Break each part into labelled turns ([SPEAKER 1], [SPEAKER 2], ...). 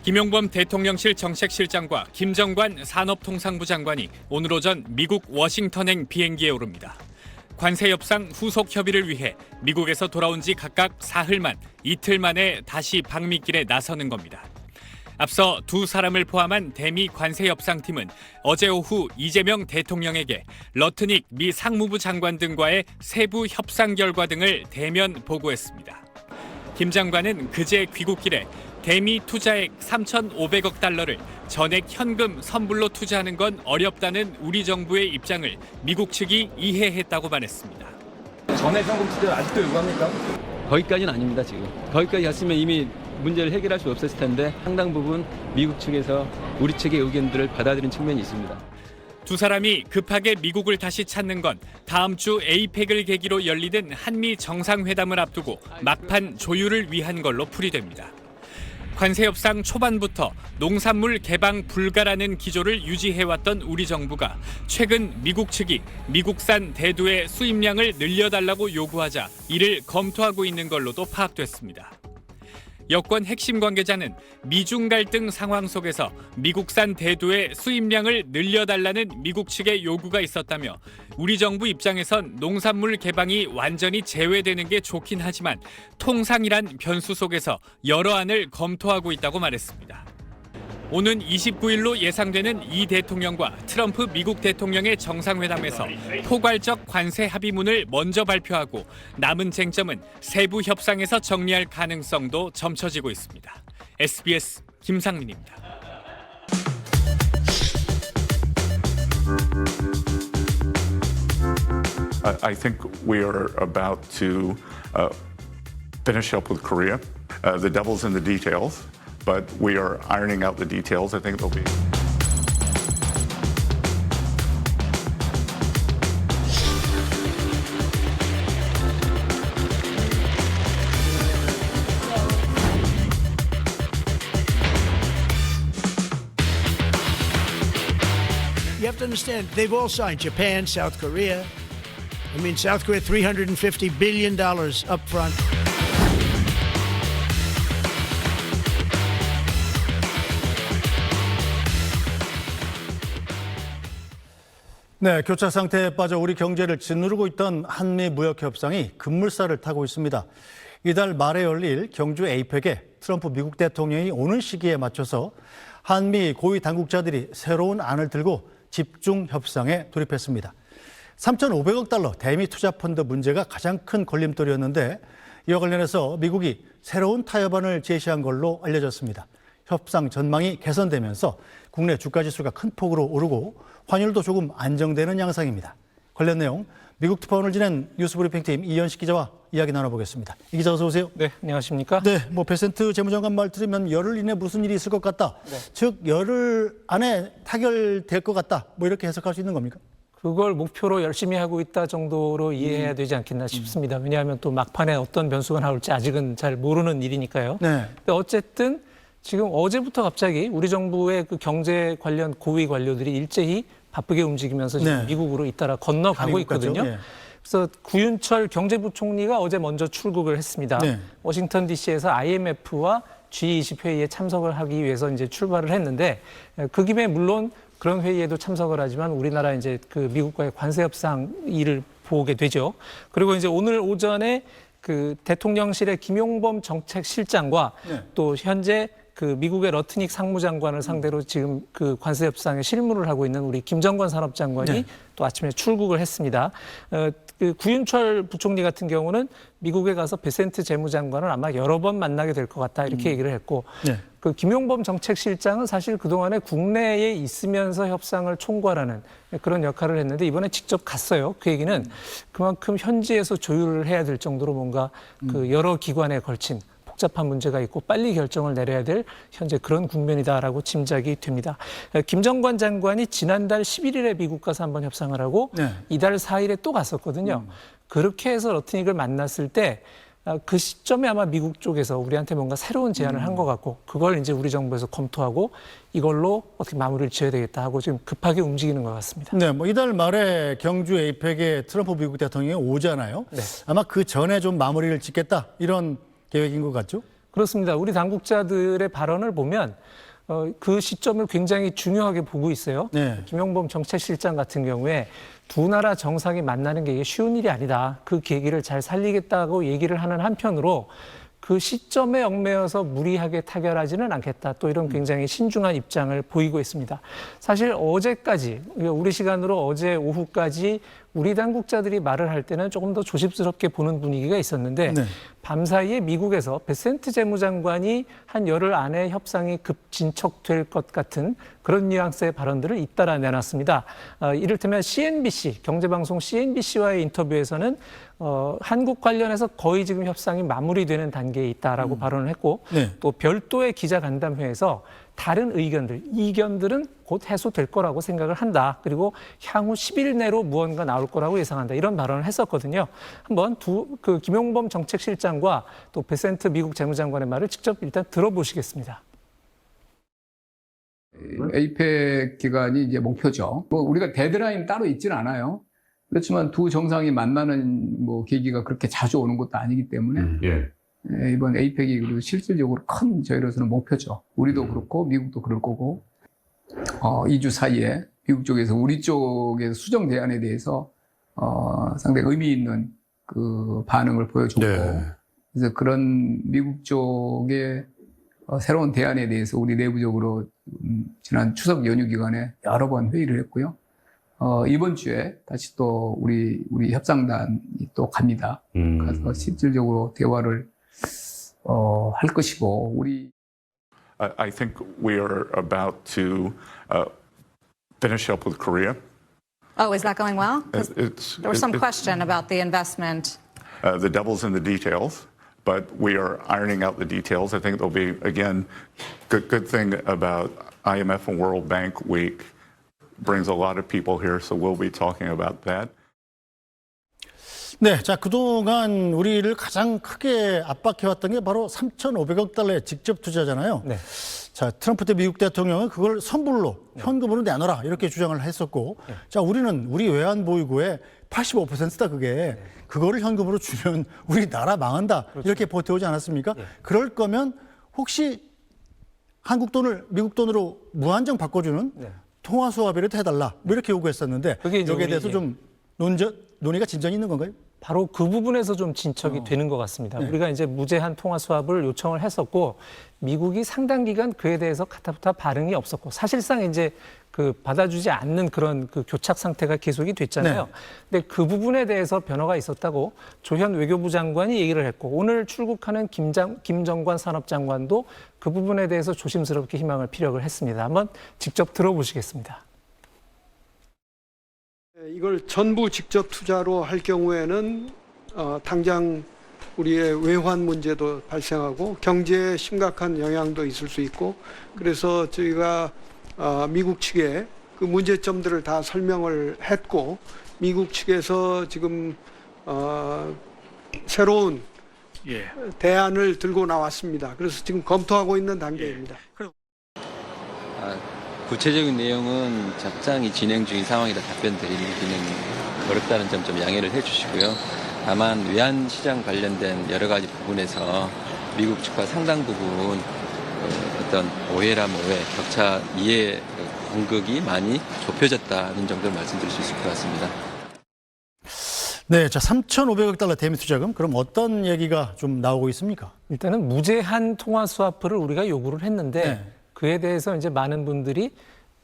[SPEAKER 1] 김용범 대통령실 정책실장과 김정관 산업통상부 장관이 오늘 오전 미국 워싱턴행 비행기에 오릅니다. 관세 협상 후속 협의를 위해 미국에서 돌아온 지 각각 사흘 만 이틀 만에 다시 방미길에 나서는 겁니다. 앞서 두 사람을 포함한 대미 관세 협상팀은 어제 오후 이재명 대통령에게 러트닉 미 상무부 장관 등과의 세부 협상 결과 등을 대면 보고했습니다. 김 장관은 그제 귀국길에 대미 투자액 3,500억 달러를 전액 현금 선불로 투자하는 건 어렵다는 우리 정부의 입장을 미국 측이 이해했다고 말했습니다.
[SPEAKER 2] 전액 현금 투자를 아직도 요구합니까?
[SPEAKER 3] 거기까지는 아닙니다. 지금 거기까지 갔으면 이미 문제를 해결할 수 없었을 텐데 상당 부분 미국 측에서 우리 측의 의견들을 받아들인 측면이 있습니다.
[SPEAKER 1] 두 사람이 급하게 미국을 다시 찾는 건 다음 주 에이펙을 계기로 열리는 한미 정상회담을 앞두고 막판 조율을 위한 걸로 풀이됩니다. 관세 협상 초반부터 농산물 개방 불가라는 기조를 유지해왔던 우리 정부가 최근 미국 측이 미국산 대두의 수입량을 늘려달라고 요구하자 이를 검토하고 있는 걸로도 파악됐습니다. 여권 핵심 관계자는 미중 갈등 상황 속에서 미국산 대두의 수입량을 늘려달라는 미국 측의 요구가 있었다며 우리 정부 입장에선 농산물 개방이 완전히 제외되는 게 좋긴 하지만 통상이란 변수 속에서 여러 안을 검토하고 있다고 말했습니다. 오는 29일로 예상되는 이 대통령과 트럼프 미국 대통령의 정상회담에서 포괄적 관세 합의문을 먼저 발표하고 남은 쟁점은 세부 협상에서 정리할 가능성도 점쳐지고 있습니다. SBS 김상민입니다.
[SPEAKER 4] I think we are about to finish up with Korea. The devil's in the details. But we are ironing out the details. I think there'll be.
[SPEAKER 5] You have to understand, they've all signed. Japan, South Korea. I mean, South Korea, $350 billion up front.
[SPEAKER 6] 네, 교차 상태에 빠져 우리 경제를 짓누르고 있던 한미 무역 협상이 급물살을 타고 있습니다. 이달 말에 열릴 경주 에이펙에 트럼프 미국 대통령이 오는 시기에 맞춰서 한미 고위 당국자들이 새로운 안을 들고 집중 협상에 돌입했습니다. 3,500억 달러 대미 투자 펀드 문제가 가장 큰 걸림돌이었는데 이와 관련해서 미국이 새로운 타협안을 제시한 걸로 알려졌습니다. 협상 전망이 개선되면서 국내 주가 지수가 큰 폭으로 오르고 환율도 조금 안정되는 양상입니다. 관련 내용 미국 특파원을 지낸 뉴스브리핑팀 이현식 기자와 이야기 나눠보겠습니다. 이 기자 어서 오세요.
[SPEAKER 7] 네, 안녕하십니까?
[SPEAKER 6] 네, 베센트 재무장관 말 들으면 열흘 이내 무슨 일이 있을 것 같다.
[SPEAKER 7] 네.
[SPEAKER 6] 즉 열흘 안에 타결될 것 같다. 이렇게 해석할 수 있는 겁니까?
[SPEAKER 7] 그걸 목표로 열심히 하고 있다 정도로 이해해야 되지 않겠나 싶습니다. 왜냐하면 또 막판에 어떤 변수가 나올지 아직은 잘 모르는 일이니까요.
[SPEAKER 6] 네.
[SPEAKER 7] 근데 어쨌든 지금 어제부터 갑자기 우리 정부의 그 경제 관련 고위 관료들이 일제히 바쁘게 움직이면서 지금
[SPEAKER 6] 네.
[SPEAKER 7] 미국으로 잇따라 건너가고 있거든요.
[SPEAKER 6] 네.
[SPEAKER 7] 그래서 구윤철 경제부총리가 어제 먼저 출국을 했습니다.
[SPEAKER 6] 네.
[SPEAKER 7] 워싱턴 DC에서 IMF와 G20 회의에 참석을 하기 위해서 이제 출발을 했는데 그 김에 물론 그런 회의에도 참석을 하지만 우리나라 이제 그 미국과의 관세 협상 일을 보게 되죠. 그리고 이제 오늘 오전에 그 대통령실의 김용범 정책실장과
[SPEAKER 6] 네.
[SPEAKER 7] 또 현재 그 미국의 러트닉 상무장관을 상대로 지금 그 관세 협상에 실무를 하고 있는 우리 김정관 산업장관이
[SPEAKER 6] 네.
[SPEAKER 7] 또 아침에 출국을 했습니다. 그 구윤철 부총리 같은 경우는 미국에 가서 베센트 재무장관을 아마 여러 번 만나게 될 것 같다 이렇게 얘기를 했고
[SPEAKER 6] 네.
[SPEAKER 7] 그 김용범 정책실장은 사실 그동안에 국내에 있으면서 협상을 총괄하는 그런 역할을 했는데 이번에 직접 갔어요. 그 얘기는 그만큼 현지에서 조율을 해야 될 정도로 뭔가 그 여러 기관에 걸친 복잡한 문제가 있고 빨리 결정을 내려야 될 현재 그런 국면이다라고 짐작이 됩니다. 김정관 장관이 지난달 11일에 미국 가서 한번 협상을 하고
[SPEAKER 6] 네.
[SPEAKER 7] 이달 4일에 또 갔었거든요. 그렇게 해서 러트닉을 만났을 때 그 시점에 아마 미국 쪽에서 우리한테 뭔가 새로운 제안을 한 것 같고 그걸 이제 우리 정부에서 검토하고 이걸로 어떻게 마무리를 지어야 되겠다 하고 지금 급하게 움직이는 것 같습니다.
[SPEAKER 6] 네, 이달 말에 경주 에이펙에 트럼프 미국 대통령이 오잖아요.
[SPEAKER 7] 네.
[SPEAKER 6] 아마 그 전에 좀 마무리를 짓겠다 이런 계획인 것 같죠?
[SPEAKER 7] 그렇습니다. 우리 당국자들의 발언을 보면 그 시점을 굉장히 중요하게 보고 있어요.
[SPEAKER 6] 네.
[SPEAKER 7] 김용범 정책실장 같은 경우에 두 나라 정상이 만나는 게 이게 쉬운 일이 아니다. 그 계기를 잘 살리겠다고 얘기를 하는 한편으로 그 시점에 얽매여서 무리하게 타결하지는 않겠다. 또 이런 굉장히 신중한 입장을 보이고 있습니다. 사실 어제까지, 우리 시간으로 어제 오후까지 우리 당국자들이 말을 할 때는 조금 더 조심스럽게 보는 분위기가 있었는데
[SPEAKER 6] 네.
[SPEAKER 7] 밤사이에 미국에서 베센트 재무장관이 한 열흘 안에 협상이 급진척될 것 같은 그런 뉘앙스의 발언들을 잇따라 내놨습니다. 이를테면 CNBC, 경제방송 CNBC와의 인터뷰에서는 한국 관련해서 거의 지금 협상이 마무리되는 단계에 있다라고 발언을 했고
[SPEAKER 6] 네.
[SPEAKER 7] 또 별도의 기자간담회에서 다른 의견들, 이견들은 곧 해소될 거라고 생각을 한다. 그리고 향후 10일 내로 무언가 나올 거라고 예상한다. 이런 발언을 했었거든요. 한번 김용범 정책실장과 또 베센트 미국 재무장관의 말을 직접 일단 들어보시겠습니다.
[SPEAKER 8] 에이펙 기간이 이제 목표죠. 뭐 우리가 데드라인 따로 있지는 않아요. 그렇지만 두 정상이 만나는 뭐 계기가 그렇게 자주 오는 것도 아니기 때문에 이번 에이펙이 그리고 실질적으로 큰 저희로서는 목표죠. 우리도 그렇고 미국도 그럴 거고 2주 사이에 미국 쪽에서 우리 쪽에서 수정 대안에 대해서 상당히 의미 있는 그 반응을 보여줬고 그래서 그런 미국 쪽의 새로운 대안에 대해서 우리 내부적으로 지난 추석 연휴 기간에 여러 번 회의를 했고요. 이번 주에 다시 또 우리 협상단이 또 갑니다. 가서 실질적으로 대화를 할 것이고 우리.
[SPEAKER 4] I think we are about to finish up with Korea.
[SPEAKER 9] Oh, is that going well? 'Cause
[SPEAKER 4] It's,
[SPEAKER 9] there was some
[SPEAKER 4] it-
[SPEAKER 9] question about the investment.
[SPEAKER 4] The devil's in the details, but we are ironing out the details. I think there'll be, again, good thing about IMF and World Bank Week brings a lot of people here, so we'll be talking about that.
[SPEAKER 6] 네, 자 그동안 우리를 가장 크게 압박해왔던 게 바로 3,500억 달러의 직접 투자잖아요.
[SPEAKER 7] 네.
[SPEAKER 6] 자 트럼프 때 미국 대통령은 그걸 선불로 현금으로 내놔라 이렇게 주장을 했었고, 자 우리 외환보유고의 85%다 그게. 그거를 현금으로 주면 우리 나라 망한다 이렇게 버텨오지 않았습니까? 그럴 거면 혹시 한국 돈을 미국 돈으로 무한정 바꿔주는 통화 수화비를 해달라 뭐 이렇게 요구했었는데
[SPEAKER 7] 그게 이제
[SPEAKER 6] 여기에 대해서
[SPEAKER 7] 우리,
[SPEAKER 6] 좀 논의가 진전이 있는 건가요?
[SPEAKER 7] 바로 그 부분에서 좀 진척이 되는 것 같습니다. 우리가 이제 무제한 통화 수합을 요청을 했었고 미국이 상당 기간 그에 대해서 가타부타 반응이 없었고 사실상 이제 그 받아주지 않는 그런 그 교착 상태가 계속이 됐잖아요. 근데 그 부분에 대해서 변화가 있었다고 조현 외교부 장관이 얘기를 했고 오늘 출국하는 김정관 산업장관도 그 부분에 대해서 조심스럽게 희망을 피력을 했습니다. 한번 직접 들어보시겠습니다.
[SPEAKER 10] 이걸 전부 직접 투자로 할 경우에는 당장 우리의 외환 문제도 발생하고 경제에 심각한 영향도 있을 수 있고 그래서 저희가 미국 측에 그 문제점들을 다 설명을 했고 미국 측에서 지금 새로운 대안을 들고 나왔습니다. 그래서 지금 검토하고 있는 단계입니다.
[SPEAKER 3] 구체적인 내용은 적당히 진행 중인 상황이라 답변 드리기는 어렵다는 점 좀 양해를 해주시고요. 다만 외환시장 관련된 여러 가지 부분에서 미국 측과 상당 부분 어떤 오해라면 오해, 격차 이해 간극이 많이 좁혀졌다는 정도를 말씀드릴 수 있을 것 같습니다.
[SPEAKER 6] 네, 자 3,500억 달러 대미 투자금 그럼 어떤 얘기가 좀 나오고 있습니까?
[SPEAKER 7] 일단은 무제한 통화 수화표를 우리가 요구를 했는데
[SPEAKER 6] 네.
[SPEAKER 7] 그에 대해서 이제 많은 분들이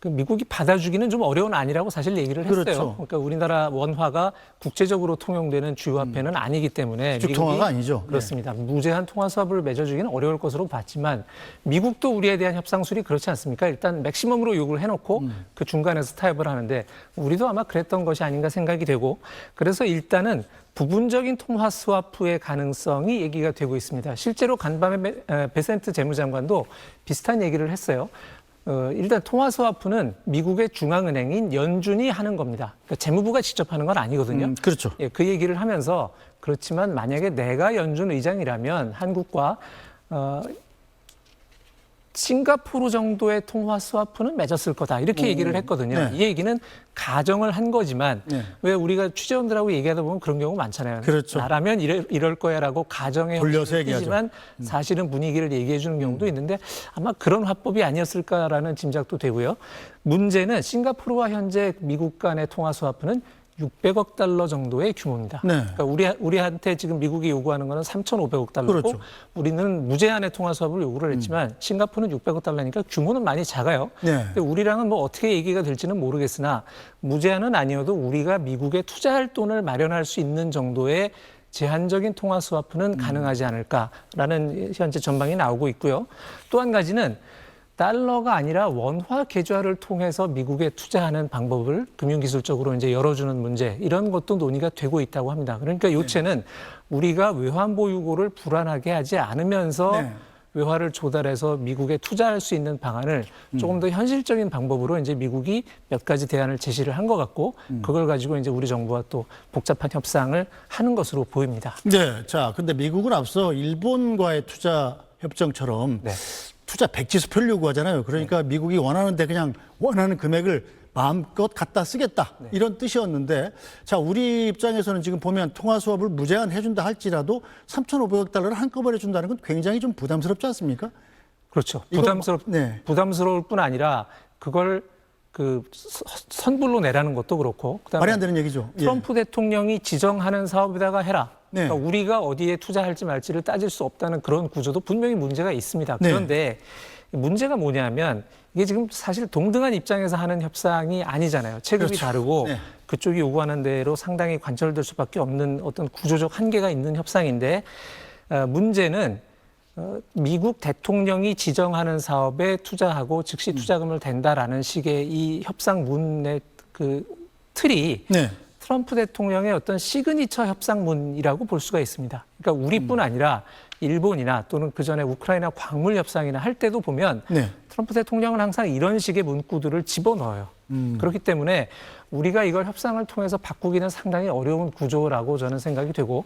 [SPEAKER 7] 그 미국이 받아주기는 좀 어려운 아니라고 사실 얘기를 했어요.
[SPEAKER 6] 그렇죠.
[SPEAKER 7] 그러니까 우리나라 원화가 국제적으로 통용되는 주요 화폐는 아니기 때문에
[SPEAKER 6] 주통화가 아니죠.
[SPEAKER 7] 그렇습니다. 무제한 통화 수합을 맺어주기는 어려울 것으로 봤지만 미국도 우리에 대한 협상술이 그렇지 않습니까? 일단 맥시멈으로 요구를 해놓고 그 중간에서 타협을 하는데 우리도 아마 그랬던 것이 아닌가 생각이 되고 그래서 일단은 부분적인 통화 스와프의 가능성이 얘기가 되고 있습니다. 실제로 간밤에 베센트 재무장관도 비슷한 얘기를 했어요. 일단 통화 스와프는 미국의 중앙은행인 연준이 하는 겁니다. 그러니까 재무부가 직접 하는 건 아니거든요.
[SPEAKER 6] 그렇죠.
[SPEAKER 7] 예, 그 얘기를 하면서 그렇지만 만약에 내가 연준 의장이라면 한국과 싱가포르 정도의 통화 스와프는 맺었을 거다 이렇게 얘기를 했거든요.
[SPEAKER 6] 네.
[SPEAKER 7] 이 얘기는 가정을 한 거지만
[SPEAKER 6] 네.
[SPEAKER 7] 왜 우리가 취재원들하고 얘기하다 보면 그런 경우 많잖아요.
[SPEAKER 6] 그렇죠.
[SPEAKER 7] 나라면 이럴 거야라고 가정의
[SPEAKER 6] 돌려서
[SPEAKER 7] 형식을 띠지만 사실은 분위기를 얘기해 주는 경우도 있는데 아마 그런 화법이 아니었을까라는 짐작도 되고요. 문제는 싱가포르와 현재 미국 간의 통화 스와프는 600억 달러 정도의 규모입니다.
[SPEAKER 6] 네.
[SPEAKER 7] 그러니까 우리한테 지금 미국이 요구하는 거는 3,500억 달러고
[SPEAKER 6] 그렇죠.
[SPEAKER 7] 우리는 무제한의 통화 수합을 요구를 했지만 싱가포르는 600억 달러니까 규모는 많이 작아요.
[SPEAKER 6] 네.
[SPEAKER 7] 근데 우리랑은 뭐 어떻게 얘기가 될지는 모르겠으나 무제한은 아니어도 우리가 미국에 투자할 돈을 마련할 수 있는 정도의 제한적인 통화 스와프는 가능하지 않을까라는 현재 전망이 나오고 있고요. 또 한 가지는 달러가 아니라 원화 계좌를 통해서 미국에 투자하는 방법을 금융기술적으로 이제 열어주는 문제 이런 것도 논의가 되고 있다고 합니다. 그러니까 요체는 우리가 외환 보유고를 불안하게 하지 않으면서
[SPEAKER 6] 네.
[SPEAKER 7] 외화를 조달해서 미국에 투자할 수 있는 방안을 조금 더 현실적인 방법으로 이제 미국이 몇 가지 대안을 제시를 한 것 같고 그걸 가지고 이제 우리 정부와 또 복잡한 협상을 하는 것으로 보입니다.
[SPEAKER 6] 네. 자, 근데 미국은 앞서 일본과의 투자 협정처럼
[SPEAKER 7] 네.
[SPEAKER 6] 투자 백지수표를 요구하잖아요. 그러니까 미국이 원하는데 그냥 원하는 금액을 마음껏 갖다 쓰겠다 이런 뜻이었는데 자 우리 입장에서는 지금 보면 통화 수업을 무제한 해준다 할지라도 3,500억 달러를 한꺼번에 준다는 건 굉장히 좀 부담스럽지 않습니까?
[SPEAKER 7] 그렇죠.
[SPEAKER 6] 이거-
[SPEAKER 7] 부담스러울 뿐 아니라 그걸 그 선불로 내라는 것도 그렇고 그다음에
[SPEAKER 6] 말이 안 되는 얘기죠. 예.
[SPEAKER 7] 트럼프 대통령이 지정하는 사업에다가 해라.
[SPEAKER 6] 네.
[SPEAKER 7] 그러니까 우리가 어디에 투자할지 말지를 따질 수 없다는 그런 구조도 분명히 문제가 있습니다.
[SPEAKER 6] 네.
[SPEAKER 7] 그런데 문제가 뭐냐면 이게 지금 사실 동등한 입장에서 하는 협상이 아니잖아요. 체급이
[SPEAKER 6] 그렇죠.
[SPEAKER 7] 다르고
[SPEAKER 6] 네.
[SPEAKER 7] 그쪽이 요구하는 대로 상당히 관철될 수밖에 없는 어떤 구조적 한계가 있는 협상인데 문제는 미국 대통령이 지정하는 사업에 투자하고 즉시 투자금을 댄다라는 식의 이 협상문의 그 틀이
[SPEAKER 6] 네.
[SPEAKER 7] 트럼프 대통령의 어떤 시그니처 협상문이라고 볼 수가 있습니다. 그러니까 우리뿐 아니라 일본이나 또는 그전에 우크라이나 광물 협상이나 할 때도 보면
[SPEAKER 6] 네.
[SPEAKER 7] 트럼프 대통령은 항상 이런 식의 문구들을 집어넣어요. 그렇기 때문에 우리가 이걸 협상을 통해서 바꾸기는 상당히 어려운 구조라고 저는 생각이 되고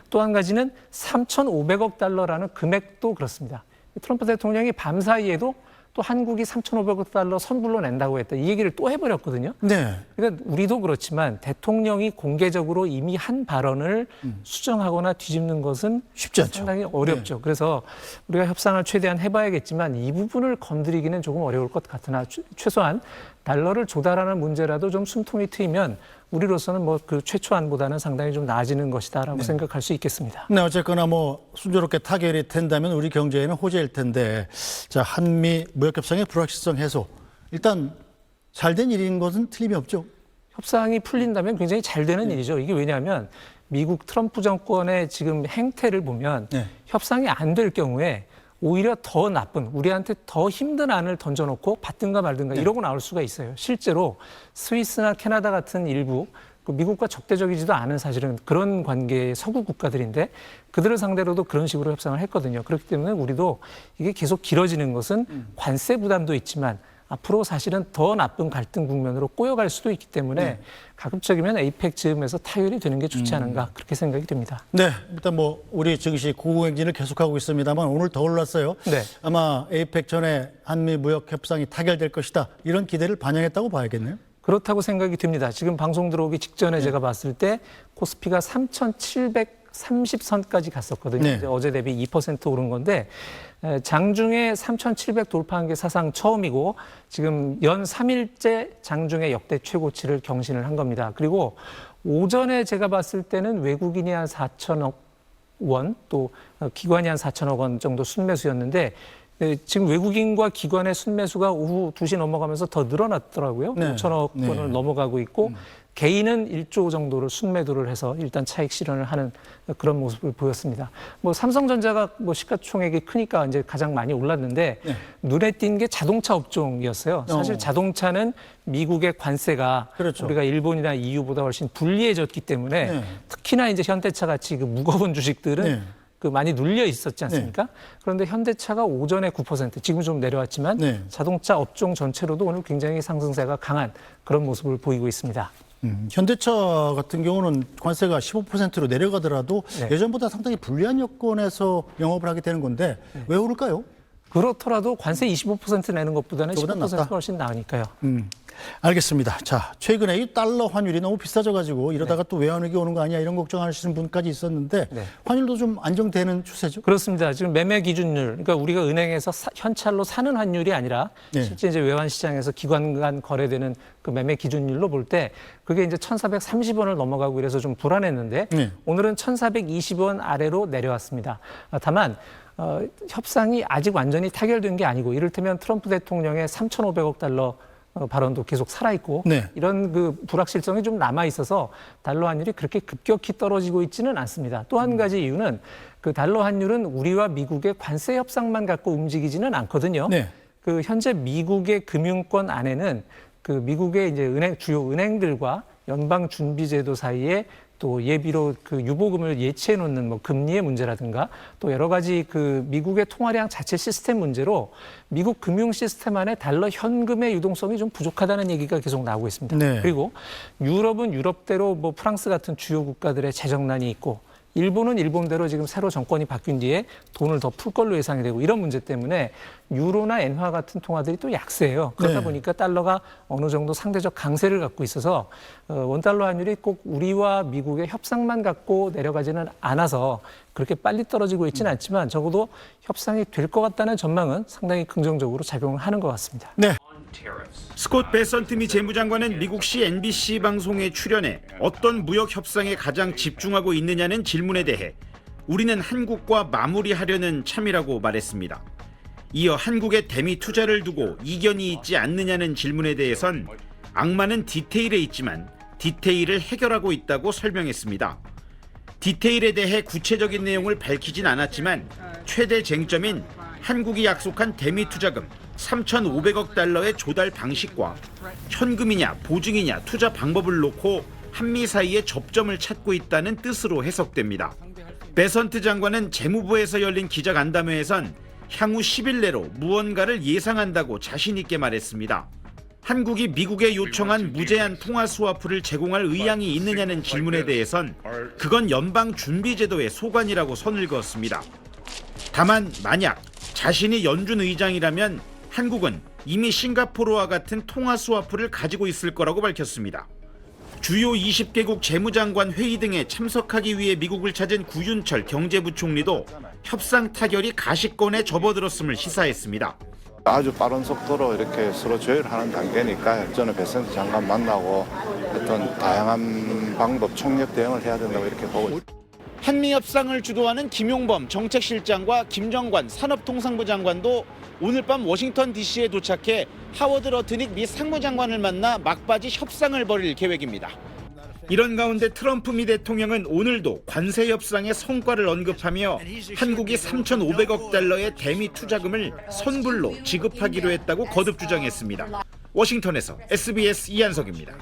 [SPEAKER 7] 또 한 가지는 3,500억 달러라는 금액도 그렇습니다. 트럼프 대통령이 밤사이에도 또 한국이 3,500억 달러 선불로 낸다고 했다. 이 얘기를 또 해버렸거든요.
[SPEAKER 6] 네.
[SPEAKER 7] 그러니까 우리도 그렇지만 대통령이 공개적으로 이미 한 발언을 수정하거나 뒤집는 것은
[SPEAKER 6] 쉽지 않죠.
[SPEAKER 7] 상당히 어렵죠. 그래서 우리가 협상을 최대한 해봐야겠지만 이 부분을 건드리기는 조금 어려울 것 같으나 최소한 달러를 조달하는 문제라도 좀 숨통이 트이면 우리로서는 뭐 그 최초안보다는 상당히 좀 나아지는 것이다라고 생각할 수 있겠습니다.
[SPEAKER 6] 네, 어쨌거나 뭐 순조롭게 타결이 된다면 우리 경제에는 호재일 텐데 자 한미 무역협상의 불확실성 해소 일단 잘 된 일인 것은 틀림이 없죠.
[SPEAKER 7] 협상이 풀린다면 굉장히 잘 되는 일이죠. 이게 왜냐하면 미국 트럼프 정권의 지금 행태를 보면
[SPEAKER 6] 네.
[SPEAKER 7] 협상이 안 될 경우에 오히려 더 나쁜 우리한테 더 힘든 안을 던져놓고 받든가 말든가 이러고 나올 수가 있어요. 실제로 스위스나 캐나다 같은 일부 미국과 적대적이지도 않은 사실은 그런 관계의 서구 국가들인데 그들을 상대로도 그런 식으로 협상을 했거든요. 그렇기 때문에 우리도 이게 계속 길어지는 것은 관세 부담도 있지만 앞으로 사실은 더 나쁜 갈등 국면으로 꼬여갈 수도 있기 때문에 가급적이면 에이펙 즈음에서 타결이 되는 게 좋지 않은가 그렇게 생각이 됩니다.
[SPEAKER 6] 네, 일단 뭐 우리 증시 고공행진을 계속하고 있습니다만 오늘 더 올랐어요.
[SPEAKER 7] 네.
[SPEAKER 6] 아마 에이펙 전에 한미 무역 협상이 타결될 것이다 이런 기대를 반영했다고 봐야겠네요.
[SPEAKER 7] 그렇다고 생각이 듭니다. 지금 방송 들어오기 직전에 제가 봤을 때 코스피가 3,730선까지 갔었거든요.
[SPEAKER 6] 네.
[SPEAKER 7] 이제 어제 대비 2% 오른 건데 장중에 3,700 돌파한 게 사상 처음이고 지금 연 3일째 장중에 역대 최고치를 경신을 한 겁니다. 그리고 오전에 제가 봤을 때는 외국인이 한 4천억 원, 또 기관이 한 4천억 원 정도 순매수였는데 지금 외국인과 기관의 순매수가 오후 2시 넘어가면서 더 늘어났더라고요.
[SPEAKER 6] 네.
[SPEAKER 7] 5천억
[SPEAKER 6] 네.
[SPEAKER 7] 원을 넘어가고 있고 개인은 1조 정도를 순매도를 해서 일단 차익 실현을 하는 그런 모습을 보였습니다. 뭐 삼성전자가 뭐 시가총액이 크니까 이제 가장 많이 올랐는데 눈에 띈 게 자동차 업종이었어요. 사실 자동차는 미국의 관세가
[SPEAKER 6] 그렇죠.
[SPEAKER 7] 우리가 일본이나 EU보다 훨씬 불리해졌기 때문에 특히나 이제 현대차 같이 그 무거운 주식들은 그 많이 눌려 있었지 않습니까? 그런데 현대차가 오전에 9%, 지금 좀 내려왔지만 자동차 업종 전체로도 오늘 굉장히 상승세가 강한 그런 모습을 보이고 있습니다.
[SPEAKER 6] 현대차 같은 경우는 관세가 15%로 내려가더라도 예전보다 상당히 불리한 여건에서 영업을 하게 되는 건데 왜 오를까요?
[SPEAKER 7] 그렇더라도 관세 25% 내는 것보다는
[SPEAKER 6] 그거보다
[SPEAKER 7] 15%가
[SPEAKER 6] 낫다.
[SPEAKER 7] 훨씬 나으니까요.
[SPEAKER 6] 알겠습니다. 자, 최근에 이 달러 환율이 너무 비싸져가지고 이러다가 또 외환위기 오는 거 아니야 이런 걱정하시는 분까지 있었는데
[SPEAKER 7] 네.
[SPEAKER 6] 환율도 좀 안정되는 추세죠?
[SPEAKER 7] 그렇습니다. 지금 매매 기준율, 그러니까 우리가 은행에서 현찰로 사는 환율이 아니라
[SPEAKER 6] 네.
[SPEAKER 7] 실제 이제 외환 시장에서 기관 간 거래되는 그 매매 기준율로 볼 때 그게 이제 1,430원을 넘어가고 이래서 좀 불안했는데
[SPEAKER 6] 네.
[SPEAKER 7] 오늘은 1,420원 아래로 내려왔습니다. 다만 협상이 아직 완전히 타결된 게 아니고 이를테면 트럼프 대통령의 3,500억 달러 발언도 계속 살아있고
[SPEAKER 6] 네.
[SPEAKER 7] 이런 그 불확실성이 좀 남아 있어서 달러 환율이 그렇게 급격히 떨어지고 있지는 않습니다. 또 한 가지 이유는 그 달러 환율은 우리와 미국의 관세 협상만 갖고 움직이지는 않거든요.
[SPEAKER 6] 네.
[SPEAKER 7] 그 현재 미국의 금융권 안에는 그 미국의 이제 주요 은행들과 연방준비제도 사이에 또 예비로 그 유보금을 예치해 놓는 뭐 금리의 문제라든가 또 여러 가지 그 미국의 통화량 자체 시스템 문제로 미국 금융 시스템 안에 달러 현금의 유동성이 좀 부족하다는 얘기가 계속 나오고 있습니다.
[SPEAKER 6] 네.
[SPEAKER 7] 그리고 유럽은 유럽대로 뭐 프랑스 같은 주요 국가들의 재정난이 있고 일본은 일본대로 지금 새로 정권이 바뀐 뒤에 돈을 더 풀 걸로 예상이 되고 이런 문제 때문에 유로나 엔화 같은 통화들이 또 약세예요. 그러다
[SPEAKER 6] 네.
[SPEAKER 7] 보니까 달러가 어느 정도 상대적 강세를 갖고 있어서 원달러 환율이 꼭 우리와 미국의 협상만 갖고 내려가지는 않아서 그렇게 빨리 떨어지고 있지는 않지만 적어도 협상이 될 것 같다는 전망은 상당히 긍정적으로 작용을 하는 것 같습니다.
[SPEAKER 6] 네.
[SPEAKER 11] 스콧 베선트 미 재무장관은 미국시 NBC 방송에 출연해 어떤 무역 협상에 가장 집중하고 있느냐는 질문에 대해 우리는 한국과 마무리하려는 참이라고 말했습니다. 이어 한국의 대미 투자를 두고 이견이 있지 않느냐는 질문에 대해선 악마는 디테일에 있지만 디테일을 해결하고 있다고 설명했습니다. 디테일에 대해 구체적인 내용을 밝히진 않았지만 최대 쟁점인 한국이 약속한 대미 투자금 3,500억 달러의 조달 방식과 현금이냐 보증이냐 투자 방법을 놓고 한미 사이에 접점을 찾고 있다는 뜻으로 해석됩니다. 베선트 장관은 재무부에서 열린 기자간담회에선 향후 10일 내로 무언가를 예상한다고 자신 있게 말했습니다. 한국이 미국에 요청한 무제한 통화 스와프를 제공할 의향이 있느냐는 질문에 대해선 그건 연방준비제도의 소관이라고 선을 그었습니다. 다만 만약 자신이 연준 의장이라면 한국은 이미 싱가포르와 같은 통화 스와프를 가지고 있을 거라고 밝혔습니다. 주요 20개국 재무장관 회의 등에 참석하기 위해 미국을 찾은 구윤철 경제부총리도 협상 타결이 가시권에 접어들었음을 시사했습니다.
[SPEAKER 12] 아주 빠른 속도로 이렇게 서로 조율하는 단계니까 저는 베선트 장관 만나고 어떤 다양한 방법 총력 대응을 해야 된다고 이렇게 보고 있습니다.
[SPEAKER 11] 한미 협상을 주도하는 김용범 정책실장과 김정관 산업통상부 장관도 오늘 밤 워싱턴 DC에 도착해 하워드 러트닉 미 상무장관을 만나 막바지 협상을 벌일 계획입니다. 이런 가운데 트럼프 미 대통령은 오늘도 관세 협상의 성과를 언급하며 한국이 3,500억 달러의 대미 투자금을 선불로 지급하기로 했다고 거듭 주장했습니다. 워싱턴에서 SBS 이한석입니다.